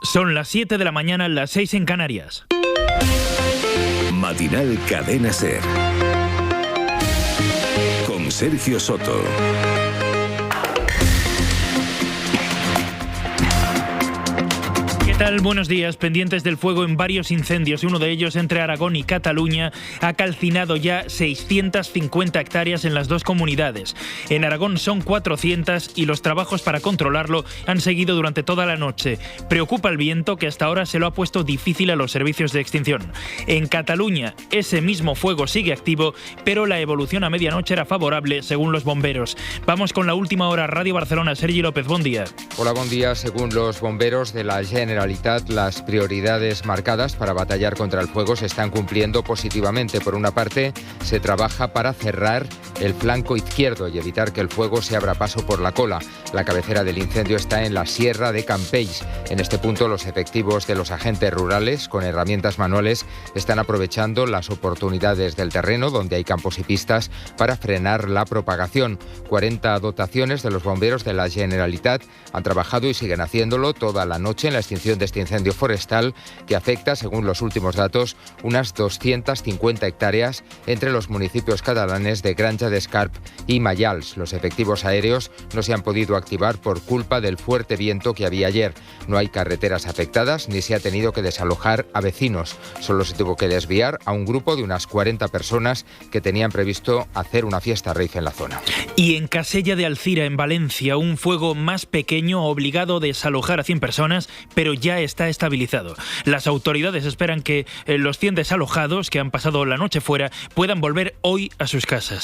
Son las 7 de la mañana, las 6 en Canarias. Matinal Cadena SER. Con Sergio Soto. ¿Qué tal? Buenos días. Pendientes del fuego en varios incendios. Uno de ellos entre Aragón y Cataluña ha calcinado ya 650 hectáreas en las dos comunidades. En Aragón son 400 y los trabajos para controlarlo han seguido durante toda la noche. Preocupa el viento, que hasta ahora se lo ha puesto difícil a los servicios de extinción. En Cataluña ese mismo fuego sigue activo, pero la evolución a medianoche era favorable según los bomberos. Vamos con la última hora. Radio Barcelona. Sergi López, buen día. Hola, buen día. Según los bomberos de la Generalitat, las prioridades marcadas para batallar contra el fuego se están cumpliendo positivamente. Por una parte, se trabaja para cerrar el flanco izquierdo y evitar que el fuego se abra paso por la cola. La cabecera del incendio está en la Sierra de Campells. En este punto, los efectivos de los agentes rurales, con herramientas manuales, están aprovechando las oportunidades del terreno, donde hay campos y pistas, para frenar la propagación. 40 dotaciones de los bomberos de la Generalitat han trabajado y siguen haciéndolo toda la noche en la extinción de este incendio forestal que afecta, según los últimos datos, unas 250 hectáreas entre los municipios catalanes de Granja d'Escarp y Maials. Los efectivos aéreos no se han podido activar por culpa del fuerte viento que había ayer. No hay carreteras afectadas ni se ha tenido que desalojar a vecinos. Solo se tuvo que desviar a un grupo de unas 40 personas que tenían previsto hacer una fiesta rave en la zona. Y en Casella de Alcira, en Valencia, un fuego más pequeño ha obligado a desalojar a 100 personas, pero ya está estabilizado. Las autoridades esperan que los 100 desalojados que han pasado la noche fuera puedan volver hoy a sus casas.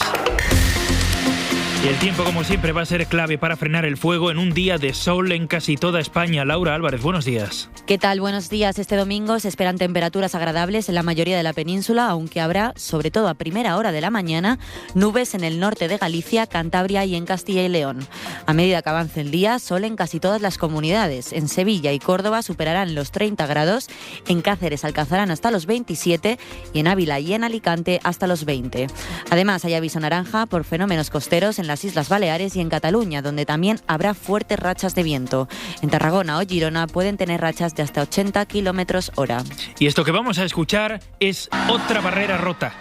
Y el tiempo, como siempre, va a ser clave para frenar el fuego en un día de sol en casi toda España. Laura Álvarez, buenos días. ¿Qué tal? Buenos días. Este domingo se esperan temperaturas agradables en la mayoría de la península, aunque habrá, sobre todo a primera hora de la mañana, nubes en el norte de Galicia, Cantabria y en Castilla y León. A medida que avance el día, sol en casi todas las comunidades. En Sevilla y Córdoba superarán los 30 grados, en Cáceres alcanzarán hasta los 27 y en Ávila y en Alicante hasta los 20. Además, hay aviso naranja por fenómenos costeros en las Islas Baleares y en Cataluña, donde también habrá fuertes rachas de viento. En Tarragona o Girona pueden tener rachas de hasta 80 kilómetros hora. Y esto que vamos a escuchar es Otra barrera rota.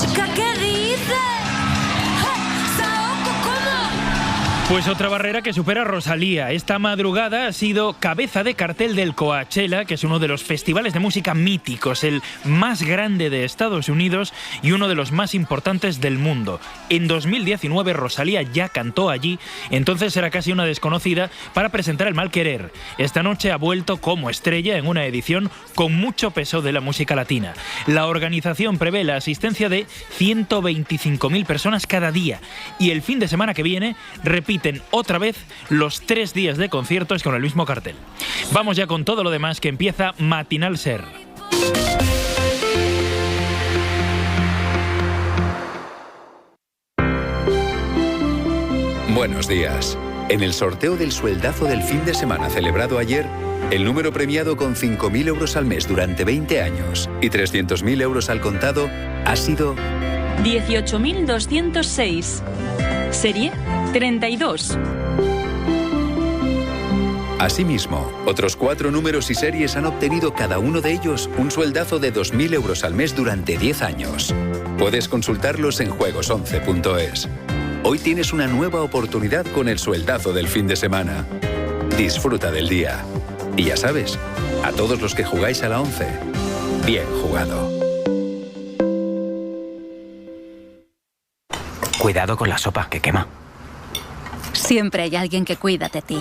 Chica, ¿qué dices? Pues otra barrera que supera a Rosalía. Esta madrugada ha sido cabeza de cartel del Coachella, que es uno de los festivales de música míticos, el más grande de Estados Unidos y uno de los más importantes del mundo. En 2019 Rosalía ya cantó allí, entonces era casi una desconocida, para presentar El mal querer. Esta noche ha vuelto como estrella en una edición con mucho peso de la música latina. La organización prevé la asistencia de 125.000 personas cada día y el fin de semana que viene repiten otra vez los 3 días de conciertos con el mismo cartel. Vamos ya con todo lo demás, que empieza Matinal SER. Buenos días. En el sorteo del sueldazo del fin de semana celebrado ayer, el número premiado con 5.000 euros al mes durante 20 años y 300.000 euros al contado ha sido 18.206. Serie 32. Asimismo, otros 4 números y series han obtenido cada uno de ellos un sueldazo de 2.000 euros al mes durante 10 años. Puedes consultarlos en juegos11.es. Hoy tienes una nueva oportunidad con el sueldazo del fin de semana. Disfruta del día. Y ya sabes, a todos los que jugáis a la 11, bien jugado. Cuidado con la sopa, que quema. Siempre hay alguien que cuida de ti.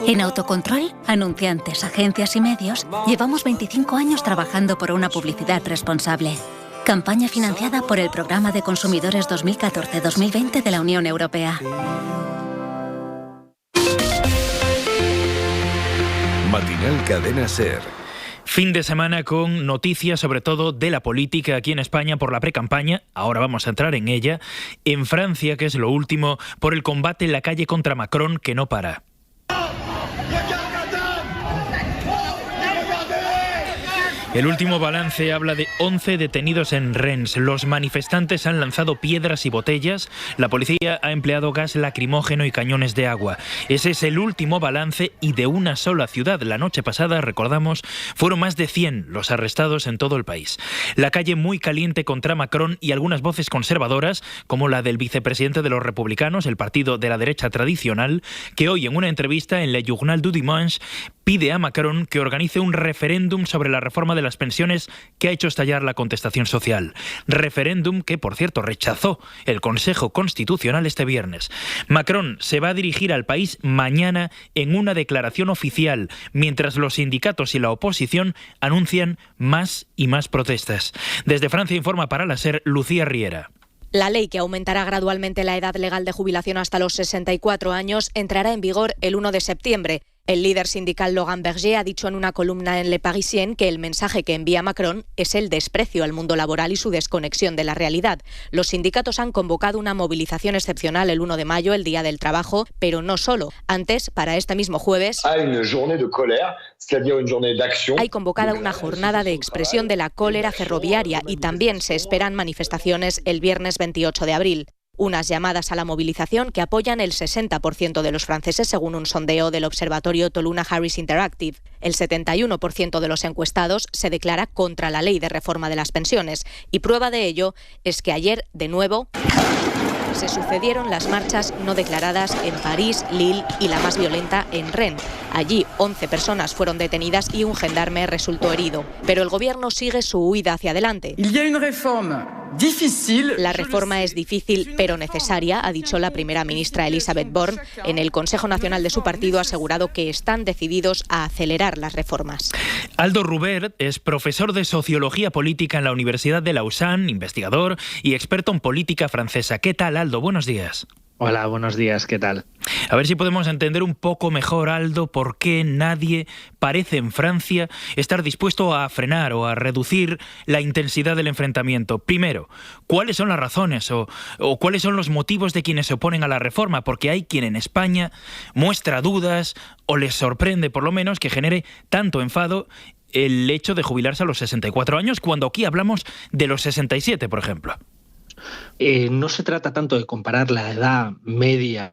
En Autocontrol, anunciantes, agencias y medios, llevamos 25 años trabajando por una publicidad responsable. Campaña financiada por el Programa de Consumidores 2014-2020 de la Unión Europea. Matinal Cadena SER. Fin de semana con noticias sobre todo de la política aquí en España por la precampaña, ahora vamos a entrar en ella, en Francia, que es lo último, por el combate en la calle contra Macron que no para. El último balance habla de 11 detenidos en Rennes. Los manifestantes han lanzado piedras y botellas. La policía ha empleado gas lacrimógeno y cañones de agua. Ese es el último balance y de una sola ciudad. La noche pasada, recordamos, fueron más de 100 los arrestados en todo el país. La calle muy caliente contra Macron y algunas voces conservadoras, como la del vicepresidente de los republicanos, el partido de la derecha tradicional, que hoy en una entrevista en Le Journal du Dimanche pide a Macron que organice un referéndum sobre la reforma de las pensiones que ha hecho estallar la contestación social. Referéndum que, por cierto, rechazó el Consejo Constitucional este viernes. Macron se va a dirigir al país mañana en una declaración oficial, mientras los sindicatos y la oposición anuncian más y más protestas. Desde Francia informa para la SER Lucía Riera. La ley que aumentará gradualmente la edad legal de jubilación hasta los 64 años entrará en vigor el 1 de septiembre. El líder sindical Laurent Berger ha dicho en una columna en Le Parisien que el mensaje que envía Macron es el desprecio al mundo laboral y su desconexión de la realidad. Los sindicatos han convocado una movilización excepcional el 1 de mayo, el Día del Trabajo, pero no solo. Antes, para este mismo jueves, hay convocada una jornada de expresión de la cólera ferroviaria y también se esperan manifestaciones el viernes 28 de abril. Unas llamadas a la movilización que apoyan el 60% de los franceses, según un sondeo del observatorio Toluna Harris Interactive. El 71% de los encuestados se declara contra la ley de reforma de las pensiones. Y prueba de ello es que ayer, de nuevo, se sucedieron las marchas no declaradas en París, Lille y la más violenta en Rennes. Allí 11 personas fueron detenidas y un gendarme resultó herido. Pero el gobierno sigue su huida hacia adelante. La reforma es difícil pero necesaria, ha dicho la primera ministra Elisabeth Borne. En el Consejo Nacional de su partido ha asegurado que están decididos a acelerar las reformas. Aldo Rubert es profesor de Sociología Política en la Universidad de Lausanne, investigador y experto en política francesa. ¿Qué tal, Aldo? Buenos días. Hola, buenos días, ¿qué tal? A ver si podemos entender un poco mejor, Aldo, por qué nadie parece en Francia estar dispuesto a frenar o a reducir la intensidad del enfrentamiento. Primero, ¿cuáles son las razones o cuáles son los motivos de quienes se oponen a la reforma? Porque hay quien en España muestra dudas o les sorprende, por lo menos, que genere tanto enfado el hecho de jubilarse a los 64 años, cuando aquí hablamos de los 67, por ejemplo. No se trata tanto de comparar la edad media,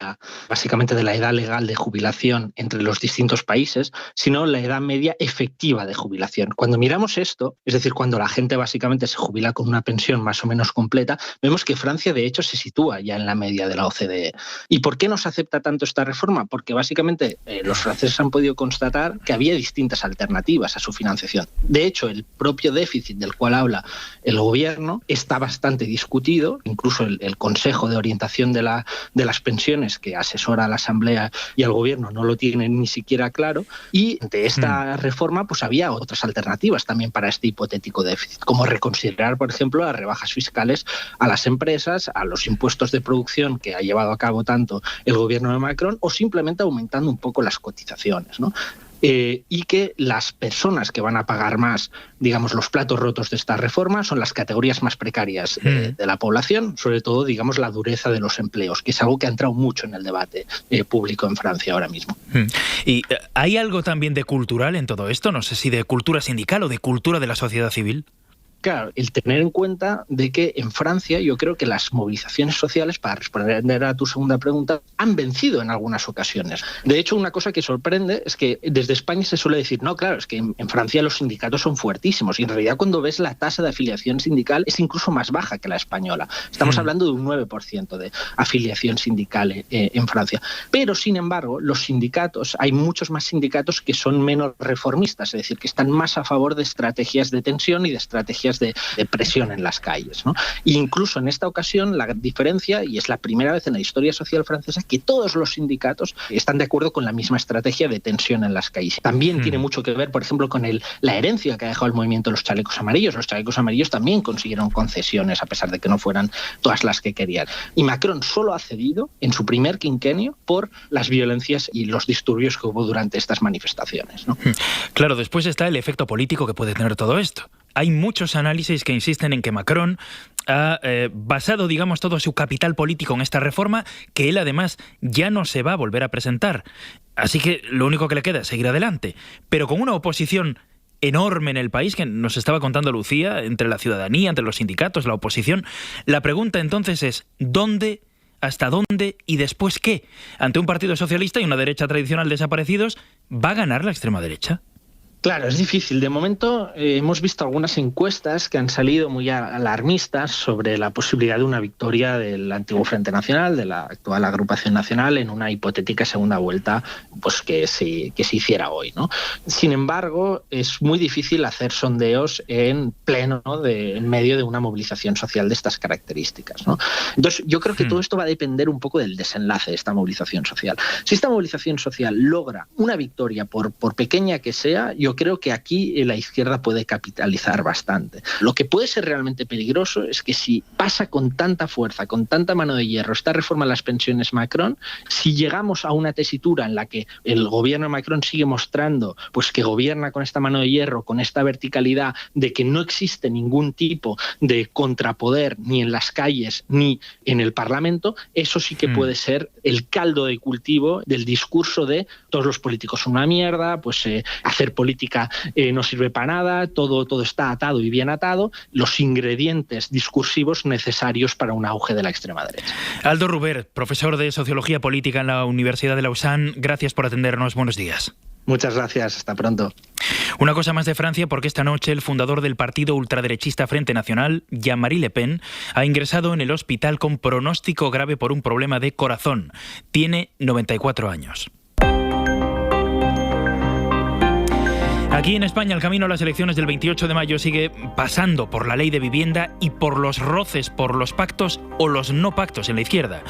básicamente de la edad legal de jubilación entre los distintos países, sino la edad media efectiva de jubilación. Cuando miramos esto, es decir, cuando la gente básicamente se jubila con una pensión más o menos completa, vemos que Francia de hecho se sitúa ya en la media de la OCDE. ¿Y por qué no se acepta tanto esta reforma? Porque básicamente los franceses han podido constatar que había distintas alternativas a su financiación. De hecho, el propio déficit del cual habla el gobierno está bastante discutido. Incluso el Consejo de Orientación de las Pensiones, que asesora a la Asamblea y al Gobierno, no lo tiene ni siquiera claro. Y de esta reforma pues había otras alternativas también para este hipotético déficit, como reconsiderar, por ejemplo, las rebajas fiscales a las empresas, a los impuestos de producción que ha llevado a cabo tanto el Gobierno de Macron, o simplemente aumentando un poco las cotizaciones, ¿no? Y que las personas que van a pagar más, digamos, los platos rotos de esta reforma son las categorías más precarias de la población, sobre todo, digamos, la dureza de los empleos, que es algo que ha entrado mucho en el debate público en Francia ahora mismo. ¿Y hay algo también de cultural en todo esto? No sé si de cultura sindical o de cultura de la sociedad civil. Claro, el tener en cuenta de que en Francia yo creo que las movilizaciones sociales, para responder a tu segunda pregunta, han vencido en algunas ocasiones. De hecho, una cosa que sorprende es que desde España se suele decir, no, claro, es que en Francia los sindicatos son fuertísimos, y en realidad cuando ves la tasa de afiliación sindical es incluso más baja que la española. Estamos hablando de un 9% de afiliación sindical en Francia. Pero, sin embargo, los sindicatos, hay muchos más sindicatos que son menos reformistas, es decir, que están más a favor de estrategias de tensión y de estrategias de presión en las calles, ¿no? E incluso en esta ocasión la diferencia, y es la primera vez en la historia social francesa, que todos los sindicatos están de acuerdo con la misma estrategia de tensión en las calles. También tiene mucho que ver, por ejemplo, con la herencia que ha dejado el movimiento de los chalecos amarillos. Los chalecos amarillos también consiguieron concesiones, a pesar de que no fueran todas las que querían. Y Macron solo ha cedido en su primer quinquenio por las violencias y los disturbios que hubo durante estas manifestaciones, ¿no? Claro, después está el efecto político que puede tener todo esto. Hay muchos análisis que insisten en que Macron ha basado, digamos, todo su capital político en esta reforma, que él además ya no se va a volver a presentar. Así que lo único que le queda es seguir adelante, pero con una oposición enorme en el país, que nos estaba contando Lucía, entre la ciudadanía, entre los sindicatos, la oposición. La pregunta entonces es, ¿dónde, hasta dónde y después qué? Ante un partido socialista y una derecha tradicional desaparecidos, ¿va a ganar la extrema derecha? Claro, es difícil. De momento hemos visto algunas encuestas que han salido muy alarmistas sobre la posibilidad de una victoria del antiguo Frente Nacional, de la actual Agrupación Nacional, en una hipotética segunda vuelta pues que se hiciera hoy, ¿no? Sin embargo, es muy difícil hacer sondeos en pleno, en medio de una movilización social de estas características, ¿no? Entonces, yo creo que todo esto va a depender un poco del desenlace de esta movilización social. Si esta movilización social logra una victoria, por pequeña que sea, yo creo que aquí la izquierda puede capitalizar bastante. Lo que puede ser realmente peligroso es que si pasa con tanta fuerza, con tanta mano de hierro, esta reforma de las pensiones Macron, si llegamos a una tesitura en la que el gobierno de Macron sigue mostrando pues que gobierna con esta mano de hierro, con esta verticalidad de que no existe ningún tipo de contrapoder ni en las calles ni en el Parlamento, eso sí que puede ser el caldo de cultivo del discurso de todos los políticos son una mierda, pues hacer política no sirve para nada, todo está atado y bien atado, los ingredientes discursivos necesarios para un auge de la extrema derecha. Aldo Rubert, profesor de Sociología Política en la Universidad de Lausanne, gracias por atendernos, buenos días. Muchas gracias, hasta pronto. Una cosa más de Francia, porque esta noche el fundador del partido ultraderechista Frente Nacional, Jean-Marie Le Pen, ha ingresado en el hospital con pronóstico grave por un problema de corazón. Tiene 94 años. Aquí en España el camino a las elecciones del 28 de mayo sigue pasando por la ley de vivienda y por los roces, por los pactos o los no pactos en la izquierda.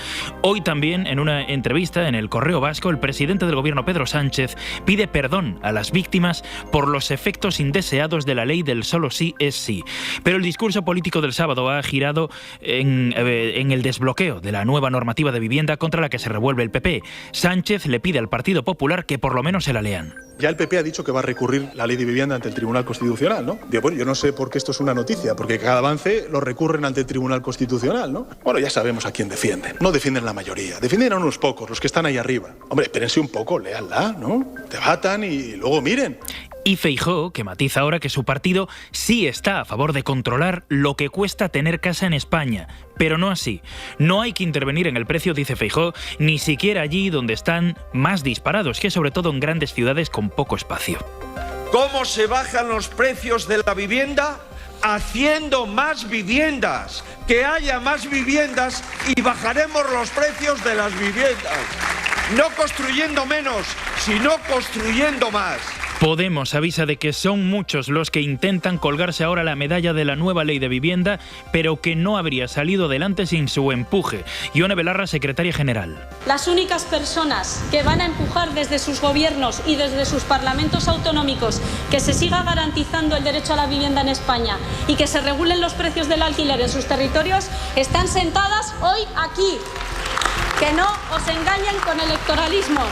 Hoy también, en una entrevista en El Correo Vasco, el presidente del gobierno, Pedro Sánchez, pide perdón a las víctimas por los efectos indeseados de la ley del solo sí es sí. Pero el discurso político del sábado ha girado en el desbloqueo de la nueva normativa de vivienda contra la que se revuelve el PP. Sánchez le pide al Partido Popular que por lo menos se la lean. Ya el PP ha dicho que va a recurrir la ley de vivienda ante el Tribunal Constitucional, ¿no? Bueno, yo no sé por qué esto es una noticia, porque cada avance lo recurren ante el Tribunal Constitucional, ¿no? Bueno, ya sabemos a quién defienden. No defienden la mayoría, defienden a unos pocos, los que están ahí arriba. Hombre, espérense un poco, léanla, ¿no? Debatan y luego miren. Y Feijóo, que matiza ahora que su partido sí está a favor de controlar lo que cuesta tener casa en España, pero no así. No hay que intervenir en el precio, dice Feijóo, ni siquiera allí donde están más disparados, que sobre todo en grandes ciudades con poco espacio. ¿Cómo se bajan los precios de la vivienda? Haciendo más viviendas, que haya más viviendas y bajaremos los precios de las viviendas. No construyendo menos, sino construyendo más. Podemos avisa de que son muchos los que intentan colgarse ahora la medalla de la nueva ley de vivienda, pero que no habría salido adelante sin su empuje. Ione Belarra, secretaria general. Las únicas personas que van a empujar desde sus gobiernos y desde sus parlamentos autonómicos que se siga garantizando el derecho a la vivienda en España y que se regulen los precios del alquiler en sus territorios están sentadas hoy aquí. Que no os engañen con electoralismos.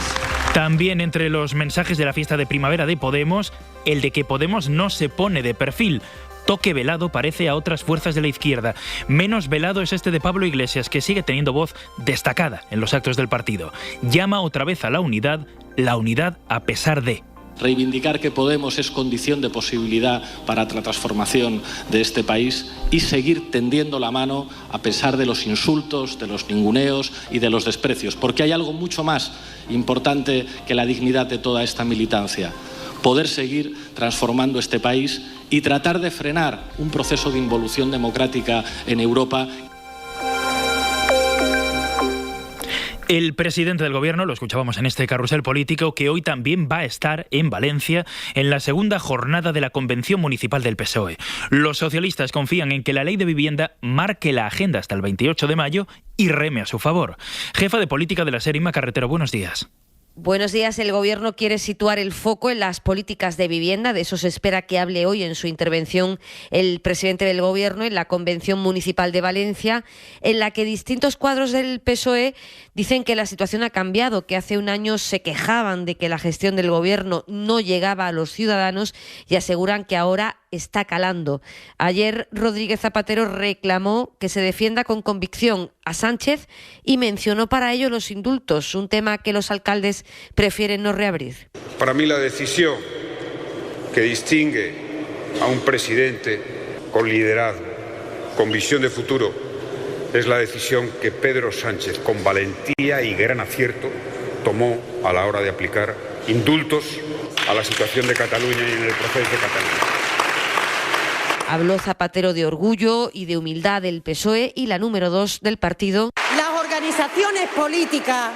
También entre los mensajes de la fiesta de primavera de Podemos, el de que Podemos no se pone de perfil. Toque velado parece a otras fuerzas de la izquierda. Menos velado es este de Pablo Iglesias, que sigue teniendo voz destacada en los actos del partido. Llama otra vez a la unidad a pesar de... Reivindicar que Podemos es condición de posibilidad para la transformación de este país y seguir tendiendo la mano a pesar de los insultos, de los ninguneos y de los desprecios, porque hay algo mucho más importante que la dignidad de toda esta militancia: poder seguir transformando este país y tratar de frenar un proceso de involución democrática en Europa. El presidente del gobierno, lo escuchábamos en este carrusel político, que hoy también va a estar en Valencia en la segunda jornada de la Convención Municipal del PSOE. Los socialistas confían en que la ley de vivienda marque la agenda hasta el 28 de mayo y reme a su favor. Jefa de política de la SER, Inma Carretero, buenos días. Buenos días. El Gobierno quiere situar el foco en las políticas de vivienda. De eso se espera que hable hoy en su intervención el presidente del Gobierno en la Convención Municipal de Valencia, en la que distintos cuadros del PSOE dicen que la situación ha cambiado, que hace un año se quejaban de que la gestión del Gobierno no llegaba a los ciudadanos y aseguran que ahora está calando. Ayer Rodríguez Zapatero reclamó que se defienda con convicción a Sánchez y mencionó para ello los indultos, un tema que los alcaldes prefieren no reabrir. Para mí la decisión que distingue a un presidente con liderazgo, con visión de futuro, es la decisión que Pedro Sánchez, con valentía y gran acierto, tomó a la hora de aplicar indultos a la situación de Cataluña y en el proceso de Cataluña. Habló Zapatero de orgullo y de humildad del PSOE y la número 2 del partido. Las organizaciones políticas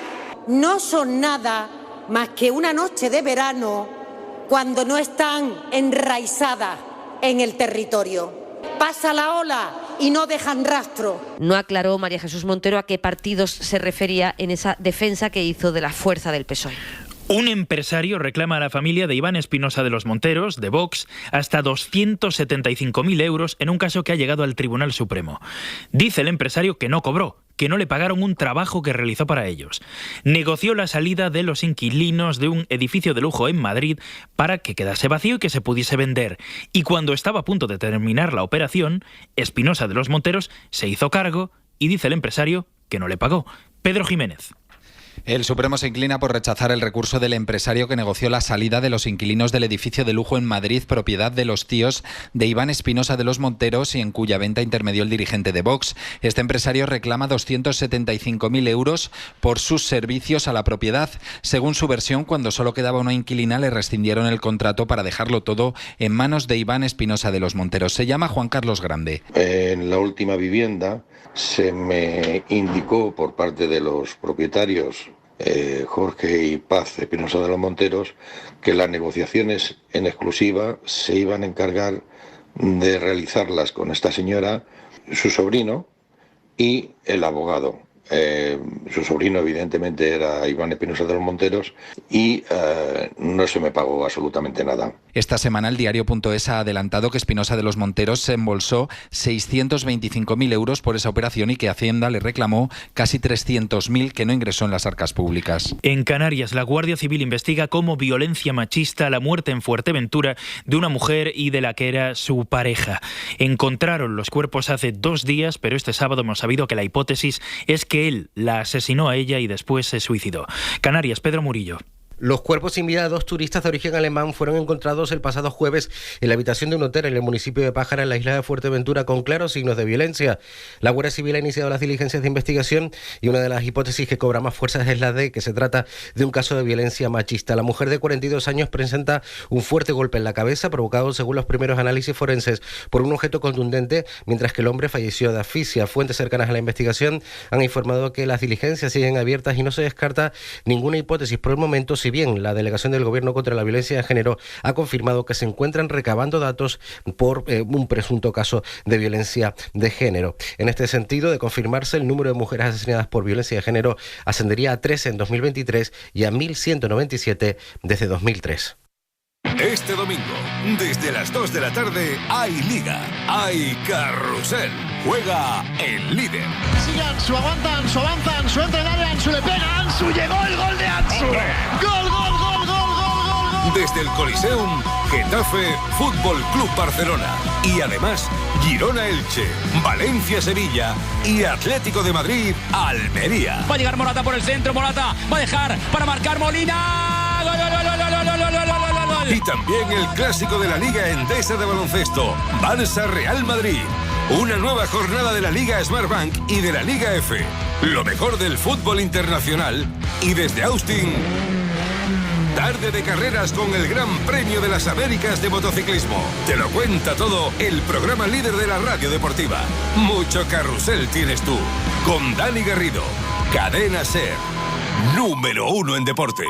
no son nada más que una noche de verano cuando no están enraizadas en el territorio. Pasa la ola y no dejan rastro. No aclaró María Jesús Montero a qué partidos se refería en esa defensa que hizo de la fuerza del PSOE. Un empresario reclama a la familia de Iván Espinosa de los Monteros, de Vox, hasta 275.000 euros en un caso que ha llegado al Tribunal Supremo. Dice el empresario que no cobró, que no le pagaron un trabajo que realizó para ellos. Negoció la salida de los inquilinos de un edificio de lujo en Madrid para que quedase vacío y que se pudiese vender. Y cuando estaba a punto de terminar la operación, Espinosa de los Monteros se hizo cargo y dice el empresario que no le pagó. Pedro Jiménez. El Supremo se inclina por rechazar el recurso del empresario que negoció la salida de los inquilinos del edificio de lujo en Madrid, propiedad de los tíos de Iván Espinosa de los Monteros y en cuya venta intermedió el dirigente de Vox. Este empresario reclama 275.000 euros por sus servicios a la propiedad. Según su versión, cuando solo quedaba una inquilina, le rescindieron el contrato para dejarlo todo en manos de Iván Espinosa de los Monteros. Se llama Juan Carlos Grande. En la última vivienda se me indicó por parte de los propietarios Jorge y Paz Espinosa de los Monteros que las negociaciones en exclusiva se iban a encargar de realizarlas con esta señora, su sobrino y el abogado. Su sobrino evidentemente era Iván Espinosa de los Monteros y no se me pagó absolutamente nada. Esta semana el diario.es ha adelantado que Espinosa de los Monteros se embolsó 625.000 euros por esa operación y que Hacienda le reclamó casi 300.000 que no ingresó en las arcas públicas. En Canarias, la Guardia Civil investiga como violencia machista la muerte en Fuerteventura de una mujer y de la que era su pareja. Encontraron los cuerpos hace 2 días, pero este sábado hemos sabido que la hipótesis es que él la asesinó a ella y después se suicidó. Canarias, Pedro Murillo. Los cuerpos sin vida de 2 turistas de origen alemán fueron encontrados el pasado jueves en la habitación de un hotel en el municipio de Pájara, en la isla de Fuerteventura, con claros signos de violencia. La Guardia Civil ha iniciado las diligencias de investigación y una de las hipótesis que cobra más fuerzas es la de que se trata de un caso de violencia machista. La mujer de 42 años presenta un fuerte golpe en la cabeza provocado, según los primeros análisis forenses, por un objeto contundente, mientras que el hombre falleció de asfixia. Fuentes cercanas a la investigación han informado que las diligencias siguen abiertas y no se descarta ninguna hipótesis por el momento, si bien la Delegación del Gobierno contra la Violencia de Género ha confirmado que se encuentran recabando datos por un presunto caso de violencia de género. En este sentido, de confirmarse, el número de mujeres asesinadas por violencia de género ascendería a 13 en 2023 y a 1.197 desde 2003. Este domingo, desde las 2 de la tarde, hay Liga, hay Carrusel. Juega el líder. Sigue Ansu, aguanta Ansu, avanza Ansu, entra en área, Ansu le pega, Ansu, llegó el gol de Ansu. ¡Gol, gol, gol, gol, gol! Desde el Coliseum, Getafe Fútbol Club Barcelona. Y además, Girona-Elche, Valencia-Sevilla y Atlético de Madrid, Almería. Va a llegar Morata por el centro, Morata va a dejar para marcar Molina. ¡Gol, gol, gol, gol, gol, gol, gol, gol! Y también el clásico de la Liga Endesa de baloncesto, Barça-Real Madrid. Una nueva jornada de la Liga Smartbank y de la Liga F. Lo mejor del fútbol internacional. Y desde Austin, tarde de carreras con el Gran Premio de las Américas de motociclismo. Te lo cuenta todo el programa líder de la radio deportiva. Mucho carrusel tienes tú. Con Dani Garrido. Cadena SER. Número 1 en deporte.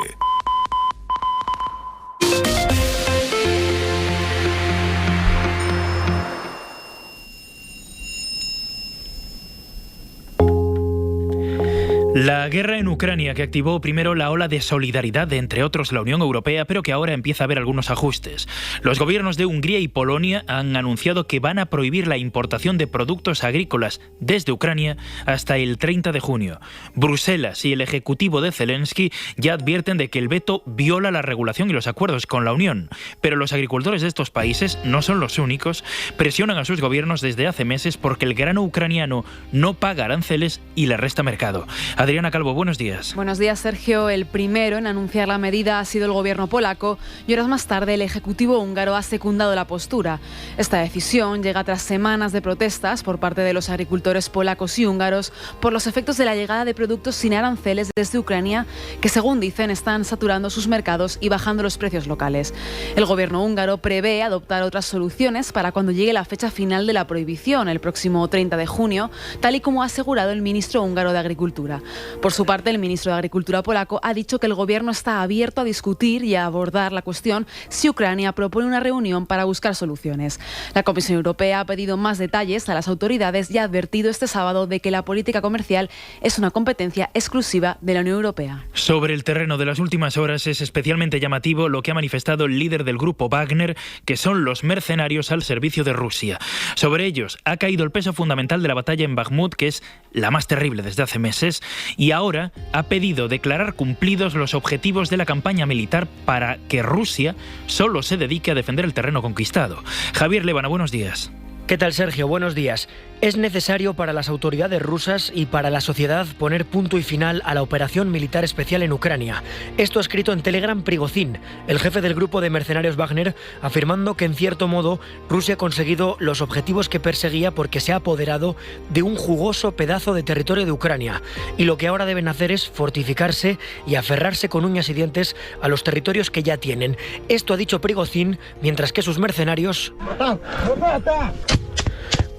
La guerra en Ucrania, que activó primero la ola de solidaridad de, entre otros, la Unión Europea, pero que ahora empieza a haber algunos ajustes. Los gobiernos de Hungría y Polonia han anunciado que van a prohibir la importación de productos agrícolas desde Ucrania hasta el 30 de junio. Bruselas y el ejecutivo de Zelensky ya advierten de que el veto viola la regulación y los acuerdos con la Unión. Pero los agricultores de estos países no son los únicos. Presionan a sus gobiernos desde hace meses porque el grano ucraniano no paga aranceles y le resta mercado. Adriana Calvo, buenos días. Buenos días, Sergio. El primero en anunciar la medida ha sido el gobierno polaco y horas más tarde el Ejecutivo húngaro ha secundado la postura. Esta decisión llega tras semanas de protestas por parte de los agricultores polacos y húngaros por los efectos de la llegada de productos sin aranceles desde Ucrania que, según dicen, están saturando sus mercados y bajando los precios locales. El gobierno húngaro prevé adoptar otras soluciones para cuando llegue la fecha final de la prohibición, el próximo 30 de junio, tal y como ha asegurado el ministro húngaro de Agricultura. Por su parte, el ministro de Agricultura polaco ha dicho que el gobierno está abierto a discutir y a abordar la cuestión si Ucrania propone una reunión para buscar soluciones. La Comisión Europea ha pedido más detalles a las autoridades y ha advertido este sábado de que la política comercial es una competencia exclusiva de la Unión Europea. Sobre el terreno de las últimas horas es especialmente llamativo lo que ha manifestado el líder del grupo Wagner, que son los mercenarios al servicio de Rusia. Sobre ellos ha caído el peso fundamental de la batalla en Bakhmut, que es la más terrible desde hace meses, y ahora ha pedido declarar cumplidos los objetivos de la campaña militar para que Rusia solo se dedique a defender el terreno conquistado. Javier Lébana, buenos días. ¿Qué tal, Sergio? Buenos días. Es necesario para las autoridades rusas y para la sociedad poner punto y final a la operación militar especial en Ucrania. Esto ha escrito en Telegram Prigozhin, el jefe del grupo de mercenarios Wagner, afirmando que en cierto modo Rusia ha conseguido los objetivos que perseguía porque se ha apoderado de un jugoso pedazo de territorio de Ucrania. Y lo que ahora deben hacer es fortificarse y aferrarse con uñas y dientes a los territorios que ya tienen. Esto ha dicho Prigozhin, mientras que sus mercenarios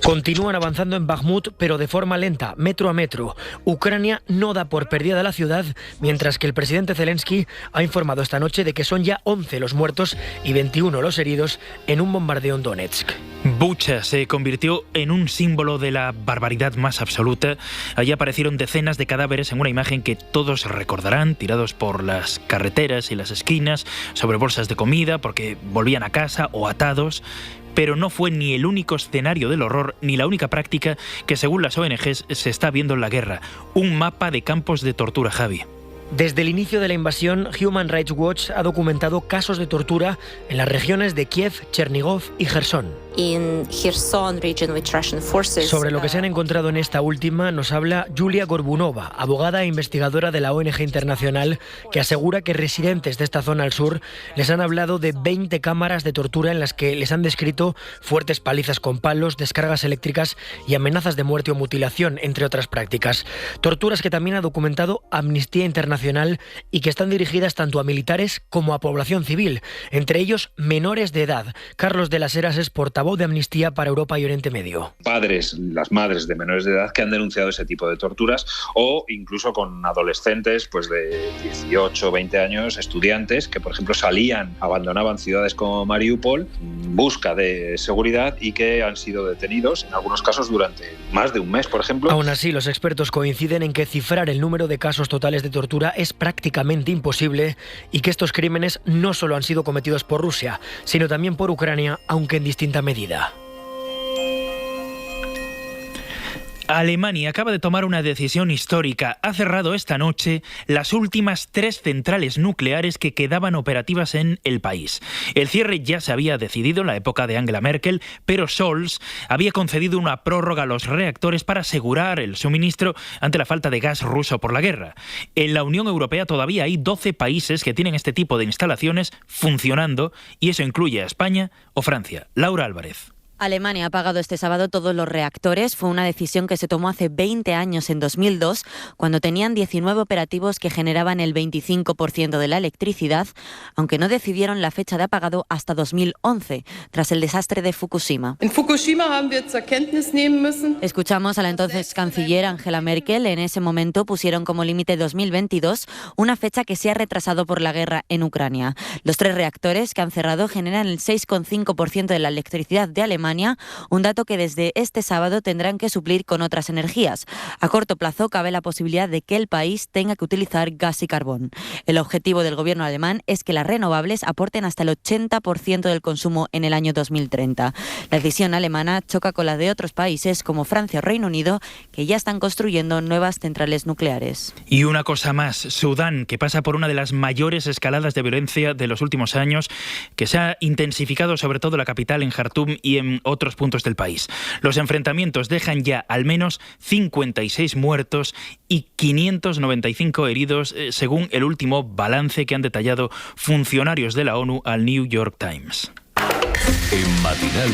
continúan avanzando en Bakhmut, pero de forma lenta, metro a metro. Ucrania no da por perdida la ciudad, mientras que el presidente Zelensky ha informado esta noche de que son ya 11 los muertos y 21 los heridos en un bombardeo en Donetsk. Bucha se convirtió en un símbolo de la barbaridad más absoluta. Allí aparecieron decenas de cadáveres en una imagen que todos recordarán, tirados por las carreteras y las esquinas, sobre bolsas de comida, porque volvían a casa o atados. Pero no fue ni el único escenario del horror ni la única práctica que, según las ONGs, se está viendo en la guerra. Un mapa de campos de tortura, Javi. Desde el inicio de la invasión, Human Rights Watch ha documentado casos de tortura en las regiones de Kiev, Chernigov y Jersón. Sobre lo que se han encontrado en esta última nos habla Yulia Gorbunova, abogada e investigadora de la ONG internacional, que asegura que residentes de esta zona al sur les han hablado de 20 cámaras de tortura en las que les han descrito fuertes palizas con palos, descargas eléctricas y amenazas de muerte o mutilación, entre otras prácticas. Torturas que también ha documentado Amnistía Internacional y que están dirigidas tanto a militares como a población civil, entre ellos menores de edad. Carlos de las Heras es portavoz de Amnistía para Europa y Oriente Medio. Padres, las madres de menores de edad que han denunciado ese tipo de torturas, o incluso con adolescentes pues de 18 o 20 años, estudiantes que, por ejemplo, abandonaban ciudades como Mariupol en busca de seguridad y que han sido detenidos, en algunos casos durante más de un mes, por ejemplo. Aún así, los expertos coinciden en que cifrar el número de casos totales de tortura es prácticamente imposible y que estos crímenes no solo han sido cometidos por Rusia, sino también por Ucrania, aunque en distinta medida. Alemania acaba de tomar una decisión histórica. Ha cerrado esta noche las últimas 3 centrales nucleares que quedaban operativas en el país. El cierre ya se había decidido en la época de Angela Merkel, pero Scholz había concedido una prórroga a los reactores para asegurar el suministro ante la falta de gas ruso por la guerra. En la Unión Europea todavía hay 12 países que tienen este tipo de instalaciones funcionando, y eso incluye a España o Francia. Laura Álvarez. Alemania ha apagado este sábado todos los reactores. Fue una decisión que se tomó hace 20 años, en 2002, cuando tenían 19 operativos que generaban el 25% de la electricidad, aunque no decidieron la fecha de apagado hasta 2011, tras el desastre de Fukushima. Escuchamos a la entonces canciller Angela Merkel. En ese momento pusieron como límite 2022, una fecha que se ha retrasado por la guerra en Ucrania. Los 3 reactores que han cerrado generan el 6,5% de la electricidad de Alemania, un dato que desde este sábado tendrán que suplir con otras energías. A corto plazo cabe la posibilidad de que el país tenga que utilizar gas y carbón. El objetivo del gobierno alemán es que las renovables aporten hasta el 80% del consumo en el año 2030. La decisión alemana choca con la de otros países como Francia o Reino Unido, que ya están construyendo nuevas centrales nucleares. Y una cosa más, Sudán, que pasa por una de las mayores escaladas de violencia de los últimos años, que se ha intensificado sobre todo en la capital, en Jartum, y en en otros puntos del país. Los enfrentamientos dejan ya al menos 56 muertos y 595 heridos, según el último balance que han detallado funcionarios de la ONU al New York Times. En Matinal,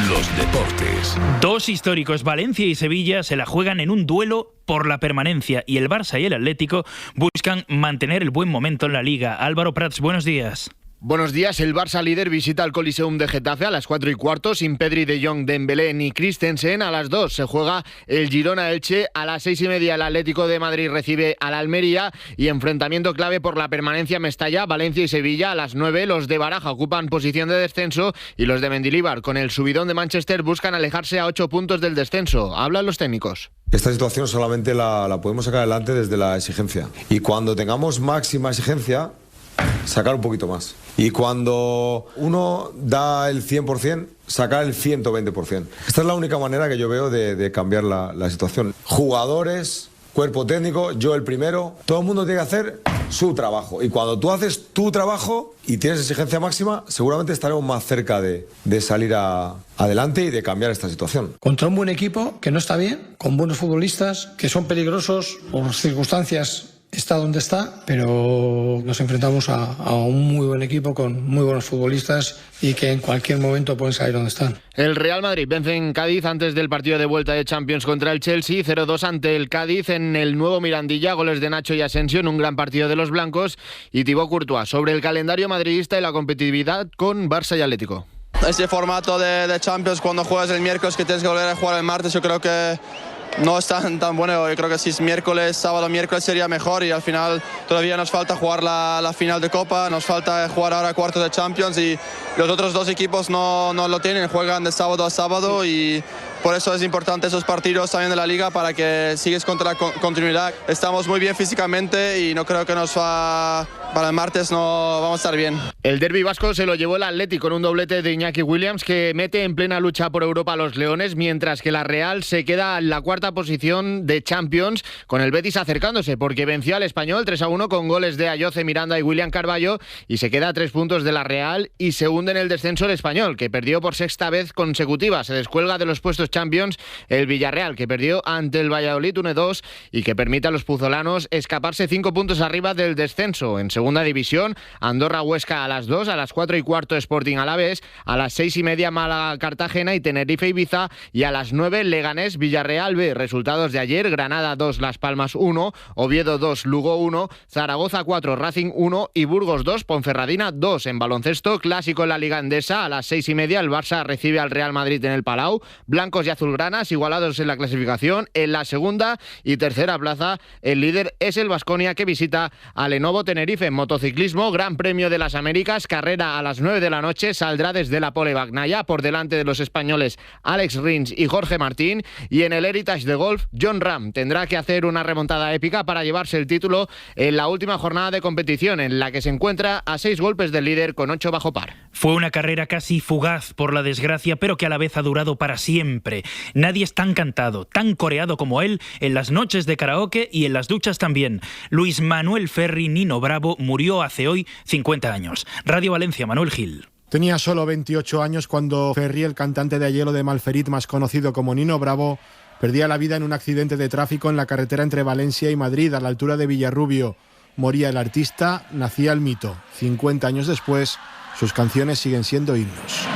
los deportes. Dos históricos, Valencia y Sevilla, se la juegan en un duelo por la permanencia y el Barça y el Atlético buscan mantener el buen momento en la Liga. Álvaro Prats, buenos días. Buenos días. El Barça líder visita el Coliseum de Getafe a las 4:15, sin Pedri, De Jong, Dembélé ni Christensen. A las 2 se juega el Girona-Elche. A las 6:30 el Atlético de Madrid recibe al Almería y enfrentamiento clave por la permanencia Mestalla, Valencia y Sevilla. A las 9 los de Baraja ocupan posición de descenso y los de Mendilibar con el subidón de Manchester buscan alejarse a 8 puntos del descenso. Hablan los técnicos. Esta situación solamente la podemos sacar adelante desde la exigencia. Y cuando tengamos máxima exigencia, sacar un poquito más. Y cuando uno da el 100%, sacar el 120%. Esta es la única manera que yo veo de cambiar la situación. Jugadores, cuerpo técnico, yo el primero, todo el mundo tiene que hacer su trabajo. Y cuando tú haces tu trabajo y tienes exigencia máxima, seguramente estaremos más cerca de salir adelante y de cambiar esta situación. Contra un buen equipo que no está bien, con buenos futbolistas que son peligrosos por circunstancias. Está donde está, pero nos enfrentamos a un muy buen equipo con muy buenos futbolistas y que en cualquier momento pueden salir donde están. El Real Madrid vence en Cádiz antes del partido de vuelta de Champions contra el Chelsea, 0-2 ante el Cádiz en el nuevo Mirandilla, goles de Nacho y Asensio en un gran partido de los blancos y Thibaut Courtois. Sobre el calendario madridista y la competitividad con Barça y Atlético. Ese formato de Champions cuando juegas el miércoles que tienes que volver a jugar el martes, yo creo que no es tan bueno. Yo creo que si es miércoles, sábado, miércoles sería mejor y al final todavía nos falta jugar la final de Copa, nos falta jugar ahora cuartos de Champions y los otros dos equipos no lo tienen, juegan de sábado a sábado y por eso es importante esos partidos también de la Liga para que sigues con la continuidad. Estamos muy bien físicamente y no creo que para el martes no vamos a estar bien. El derbi vasco se lo llevó el Athletic con un doblete de Iñaki Williams que mete en plena lucha por Europa a los Leones, mientras que la Real se queda en la cuarta posición de Champions con el Betis acercándose porque venció al Español 3-1 con goles de Ayoce, Miranda y William Carballo y se queda a 3 puntos de la Real y se hunde en el descenso el Español que perdió por sexta vez consecutiva. Se descuelga de los puestos Champions el Villarreal que perdió ante el Valladolid 1-2 y que permite a los puzolanos escaparse 5 puntos arriba del descenso. En segunda división, Andorra-Huesca a las 2, a las 4:15 Sporting Alavés, a las 6:30 Málaga-Cartagena y Tenerife-Ibiza y a las 9 Leganés-Villarreal B. Resultados de ayer: Granada 2, Las Palmas 1, Oviedo 2, Lugo 1, Zaragoza 4, Racing 1 y Burgos 2, Ponferradina 2. En baloncesto, clásico en la Liga Endesa, a las 6:30 el Barça recibe al Real Madrid en el Palau, blancos y azulgranas igualados en la clasificación. En la segunda y tercera plaza, el líder es el Baskonia que visita a Lenovo Tenerife. En motociclismo, Gran Premio de las Américas, carrera a las 9 de la noche, saldrá desde la Pole Bagnaia por delante de los españoles Alex Rins y Jorge Martín. Y en el Heritage de Golf, John Ram tendrá que hacer una remontada épica para llevarse el título en la última jornada de competición, en la que se encuentra a 6 golpes del líder con 8 bajo par. Fue una carrera casi fugaz por la desgracia, pero que a la vez ha durado para siempre. Nadie es tan cantado, tan coreado como él en las noches de karaoke y en las duchas también. Luis Manuel Ferri Nino Bravo murió hace hoy 50 años. Radio Valencia, Manuel Gil. Tenía solo 28 años cuando Ferri, el cantante de Aielo de Malferit, más conocido como Nino Bravo, perdía la vida en un accidente de tráfico en la carretera entre Valencia y Madrid, a la altura de Villarrubio. Moría el artista, nacía el mito. 50 años después, sus canciones siguen siendo himnos.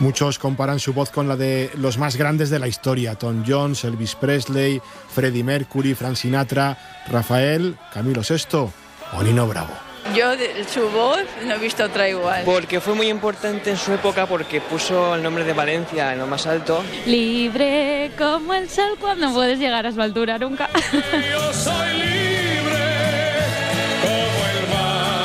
Muchos comparan su voz con la de los más grandes de la historia: Tom Jones, Elvis Presley, Freddie Mercury, Frank Sinatra, Rafael, Camilo VI o Nino Bravo. Yo su voz no he visto otra igual. Porque fue muy importante en su época porque puso el nombre de Valencia en lo más alto. Libre como el sol cuando puedes llegar a su altura nunca. Yo soy libre como el mar.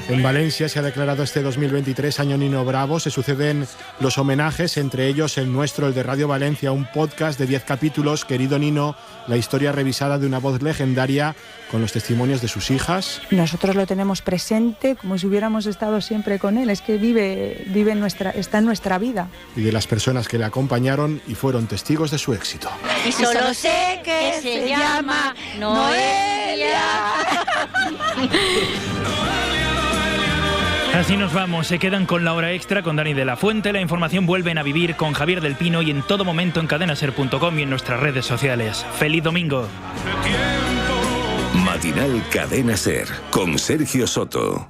En Valencia se ha declarado este 2023 año Nino Bravo. Se suceden los homenajes, entre ellos el nuestro, el de Radio Valencia, un podcast de 10 capítulos. Querido Nino, la historia revisada de una voz legendaria con los testimonios de sus hijas. Nosotros lo tenemos presente como si hubiéramos estado siempre con él. Es que está en nuestra vida. Y de las personas que le acompañaron y fueron testigos de su éxito. Y solo sé que se llama Noelia. Así nos vamos, se quedan con la hora extra con Dani de la Fuente. La información vuelven a vivir con Javier del Pino y en todo momento en cadenaser.com y en nuestras redes sociales. ¡Feliz domingo! Matinal Cadena Ser con Sergio Soto.